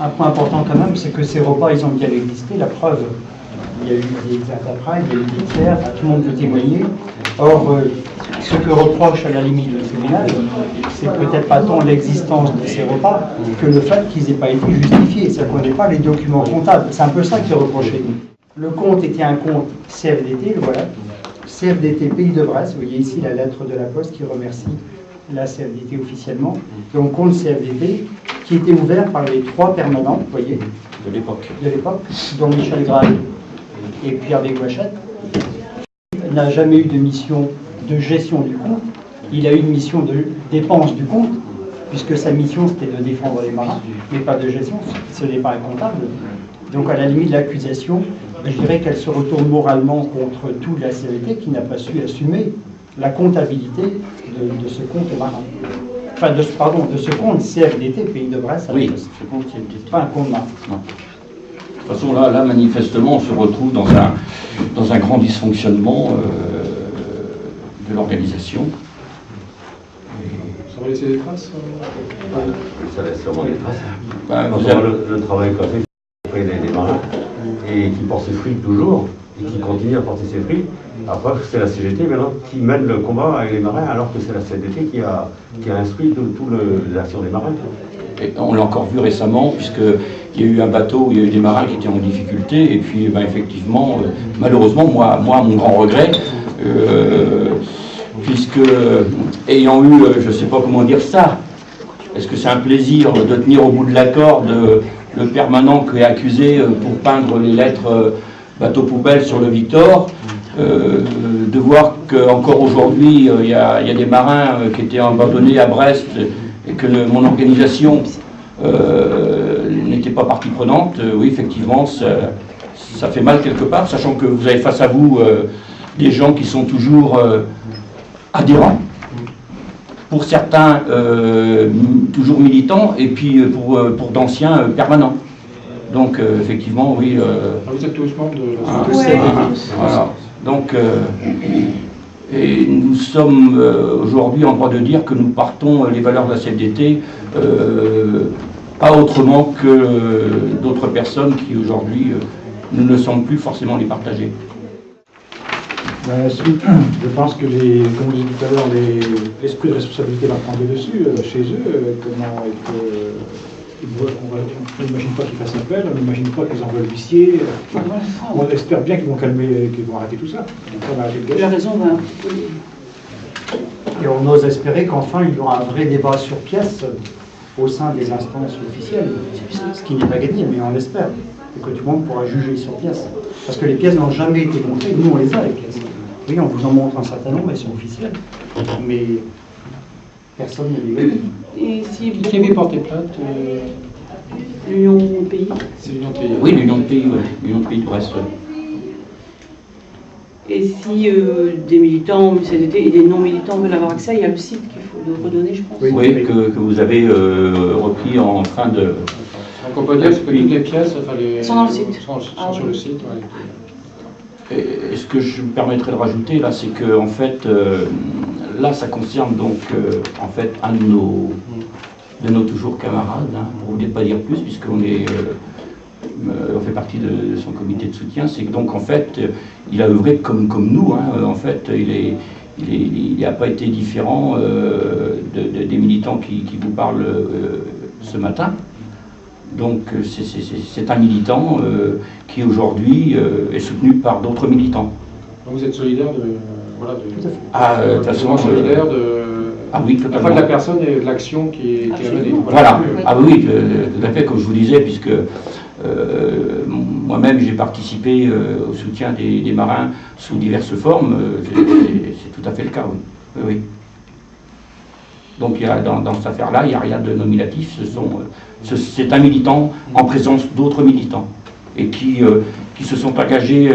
Un point important quand même, c'est que ces repas, ils ont bien existé. La preuve, il y a eu des interprètes, il y a eu des tiers, tout le monde peut témoigner. Or, ce que reproche à la limite le tribunal, c'est peut-être pas tant l'existence de ces repas que le fait qu'ils n'aient pas été justifiés. C'est qu'on n'ait pas les documents comptables. C'est un peu ça qui est reproché. Le compte était un compte CFDT, voilà. CFDT Pays de Bresse, vous voyez ici la lettre de la Poste qui remercie la CFDT officiellement. Donc compte CFDT qui était ouvert par les 3 permanents, vous voyez, de l'époque, dont Michel Graal et Pierre Béguachette. Il n'a jamais eu de mission de gestion du compte, il a eu une mission de dépense du compte, puisque sa mission c'était de défendre les marins, mais pas de gestion, ce n'est pas un comptable. Donc à la limite de l'accusation, je dirais qu'elle se retourne moralement contre tout la CFDT qui n'a pas su assumer la comptabilité de ce compte marin. Enfin, de ce compte CFDT, Pays de Bresse. Oui, ce compte CFDT. Pas un compte marin. Non. De toute façon, là, manifestement, on se retrouve dans un grand dysfonctionnement de l'organisation. Ça va laisser des traces Ça laisse sûrement des traces. Ben, Quand on voit le travail qu'on fait auprès des marins, et qui porte ses fruits toujours, et qui continue à porter ses fruits. Après, c'est la CGT maintenant qui mène le combat avec les marins, alors que c'est la CGT qui a instruit toutes les actions des marins. Et on l'a encore vu récemment, puisqu'il y a eu un bateau où il y a eu des marins qui étaient en difficulté, et puis ben, effectivement, malheureusement, moi, mon grand regret, puisque ayant eu, je ne sais pas comment dire ça, est-ce que c'est un plaisir de tenir au bout de la corde le permanent qui est accusé pour peindre les lettres bateau poubelle sur le Victor, de voir qu'encore aujourd'hui, il y a des marins qui étaient abandonnés à Brest, et que mon organisation n'était pas partie prenante. Oui, effectivement, ça fait mal quelque part, sachant que vous avez face à vous des gens qui sont toujours adhérents, pour certains toujours militants, et puis pour d'anciens permanents. Donc effectivement, oui. Vous êtes tous membres de la CFDT. Voilà. Donc, et nous sommes aujourd'hui en droit de dire que nous partons les valeurs de la CFDT pas autrement que d'autres personnes qui aujourd'hui nous ne semblent plus forcément les partager. Je pense que, comme je disais tout à l'heure, l'esprit de responsabilité va prendre le dessus chez eux. On n'imagine pas qu'ils fassent appel, on n'imagine pas qu'ils envoient l'huissier. On espère bien qu'ils vont calmer, qu'ils vont arrêter tout ça. La raison va un petit peu. Et on ose espérer qu'enfin il y aura un vrai débat sur pièces au sein des instances officielles, ce qui n'est pas gagné, mais on espère, et que tout le monde pourra juger sur pièces. Parce que les pièces n'ont jamais été montrées, nous on les a les pièces. Oui, on vous en montre un certain nombre, elles sont officielles, mais personne ne les gagne. Et si Qui avait porté plainte l'Union Pays. C'est l'Union Pays. Oui, l'Union de Pays, ouais. L'Union de Pays de Brest. Et si des militants du CFDT et des non-militants veulent avoir accès, il y a le site qu'il faut le redonner, je pense. Oui, que vous avez repris en fin de... Donc on peut dire que toutes les pièces sont dans le site. Sont sur le site. Ouais. Et ce que je me permettrais de rajouter là, c'est que en fait, là, ça concerne donc en fait un de nos toujours camarades, hein, pour ne pas dire plus, puisqu'on est, on fait partie de son comité de soutien. C'est que donc en fait, il a œuvré comme nous. Hein, en fait, il n'a pas été différent des militants qui vous parlent ce matin. Donc c'est un militant qui aujourd'hui est soutenu par d'autres militants. Donc vous êtes solidaire de... Voilà, de toute façon, solidaire de... Ah oui, totalement. La fois de la personne et de l'action qui est menée. Voilà. Ah oui, tout à fait, comme je vous disais, puisque moi-même j'ai participé au soutien des marins sous diverses formes, c'est tout à fait le cas, oui. Oui. Donc il y a, dans cette affaire-là, il n'y a rien de nominatif, c'est un militant en présence d'autres militants, et qui se sont engagés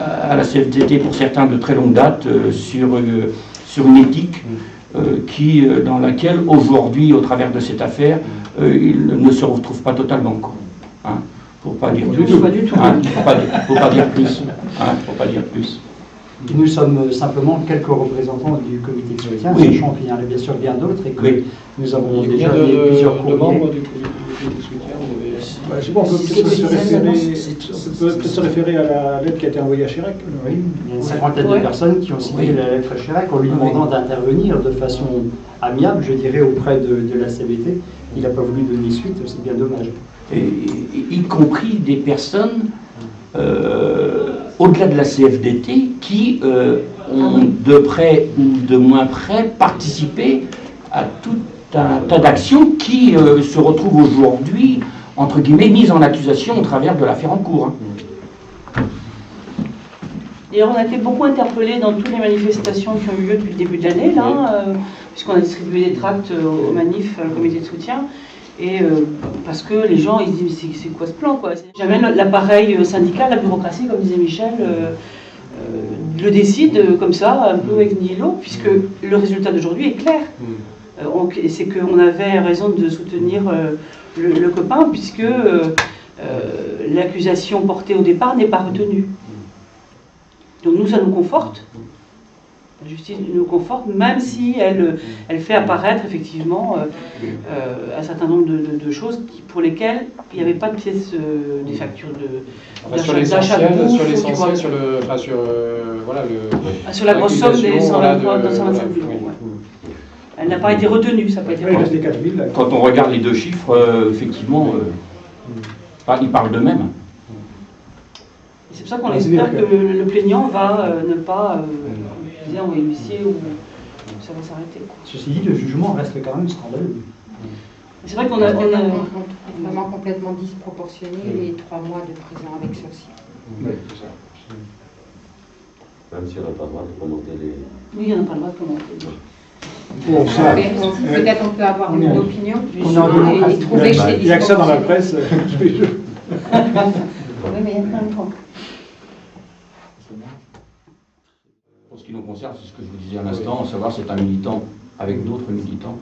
à la CFDT pour certains de très longue date sur une éthique dans laquelle aujourd'hui, au travers de cette affaire, ils ne se retrouvent pas totalement. Pour pas dire plus. Pas du tout. Faut pas dire plus. Faut pas dire plus. Et nous sommes simplement quelques représentants du comité de soutien, Oui. sachant qu'il y en a bien sûr bien d'autres et que Oui. nous avons Il y déjà a mis plusieurs de courriers. membres du comité de soutien. Bah, je sais pas, on peut peut-être se référer à la lettre qui a été envoyée à Chirac. Oui, il y a une cinquantaine Ouais. de personnes qui ont signé Oui. la lettre à Chirac en lui demandant d'intervenir de façon amiable, je dirais, auprès de la CBT. Il n'a pas voulu donner suite, c'est bien dommage. Et y compris des personnes au-delà de la CFDT qui ont de près ou de moins près participé à tout un tas d'actions qui se retrouvent aujourd'hui, entre guillemets, mises en accusation au travers de l'affaire en cours. Hein. D'ailleurs, on a été beaucoup interpellés dans toutes les manifestations qui ont eu lieu depuis le début de l'année, là, puisqu'on a distribué des tracts aux manifs, au comité de soutien. Et parce que les gens, ils se disent, mais c'est quoi ce plan, quoi? Jamais l'appareil syndical, la bureaucratie, comme disait Michel, le décide comme ça, un peu ex nihilo, puisque le résultat d'aujourd'hui est clair. C'est qu'on avait raison de soutenir le copain, puisque l'accusation portée au départ n'est pas retenue. Donc nous, ça nous conforte. La justice nous conforte, même si elle fait apparaître effectivement un certain nombre de choses pour lesquelles il n'y avait pas de pièces, des factures Sur d'achat de l'essentiel, bouffe, sur tu l'essentiel, vois. sur le, enfin, sur voilà Sur la grosse somme des 125 voilà, 000 euros. voilà, Ouais. oui. Elle n'a pas été retenue, ça n'a pas été Ouais, il retenu. restait 4 000. Là. Quand on regarde les deux chiffres, effectivement, ils parlent d'eux-mêmes. C'est pour ça qu'on Ouais, espère c'est-à-dire que le plaignant va ne pas, comme disait, envoyer l'huissier ou ça va s'arrêter. Ceci dit, le jugement reste quand même scandaleux. C'est vrai qu'on a, On trouve vraiment complètement disproportionné les 3 mois de prison avec sursis. Oui, c'est ça. Même si on n'a pas le droit de commenter les... Oui, on n'a pas le droit de commenter. Bon, ça, Peut-être on peut avoir on est- une opinion on est en justement, démocratie. et trouver chez il n'y a que ça dans la presse. tous les jours. Oui, mais il y a plein de gens. Pour ce qui nous concerne, c'est ce que je vous disais à l'instant, à savoir c'est un militant avec d'autres militants.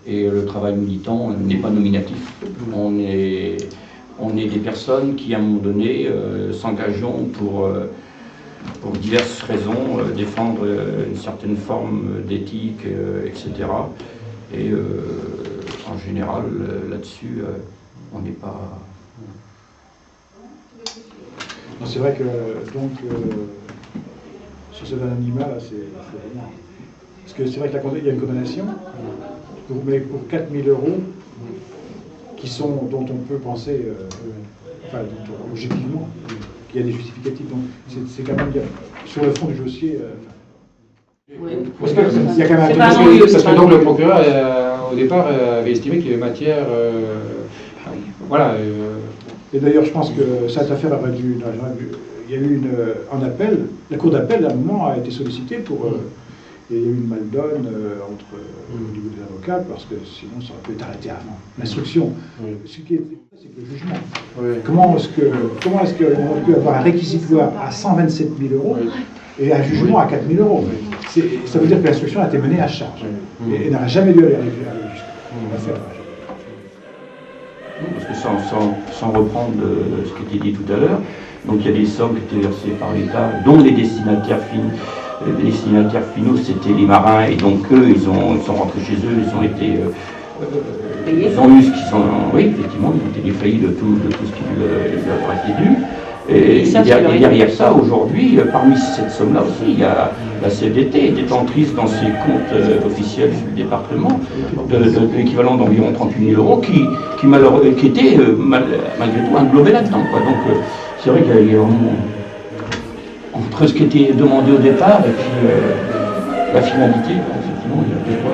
Et le travail militant n'est pas nominatif. On est des personnes qui, à un moment donné, s'engageons pour diverses raisons, défendre une certaine forme d'éthique, etc. Et en général, là-dessus, on n'est pas... Non, c'est vrai que donc sur cet anonymat, là, c'est vraiment. Parce que c'est vrai qu'il y a une condamnation, mais pour 4 000 euros, dont on peut penser, enfin, objectivement, qu'il y a des justificatifs. Donc c'est quand même bien. Sur le fond du dossier. Parce qu'il y a quand même un C'est truc- pas Parce non, que, parce que donc le procureur, au départ, avait estimé qu'il y avait matière... voilà. Et d'ailleurs, je pense que cette affaire aurait dû. Il y a eu un appel. La cour d'appel, à un moment, a été sollicitée pour. Et il y a eu une maldonne au niveau des avocats, parce que sinon, ça aurait pu être arrêté avant l'instruction. Ce qui est, c'est que le jugement. Comment est-ce qu'on peut avoir un réquisitoire à 127 000 euros et un jugement à 4 000 euros? Ça veut dire que l'instruction a été menée à charge. Et n'aurait jamais dû aller jusqu'à l'affaire. Parce que sans reprendre ce qui était dit tout à l'heure, donc il y a des sommes qui étaient versées par l'État, dont les destinataires finaux, c'était les marins, et donc eux, ils sont rentrés chez eux, ils ont été... ils ont eu ce qu'ils ont... Oui, effectivement, ils ont été défaillis de tout ce qui leur était dû. Et derrière ça, aujourd'hui, parmi cette somme-là aussi, il y a la CFDT détentrice dans ses comptes officiels du département de l'équivalent d'environ 38 000 euros qui était malgré tout englobé là-dedans. Donc c'est vrai qu'il y a vraiment, entre ce qui était demandé au départ et puis la finalité, effectivement, il y a deux fois.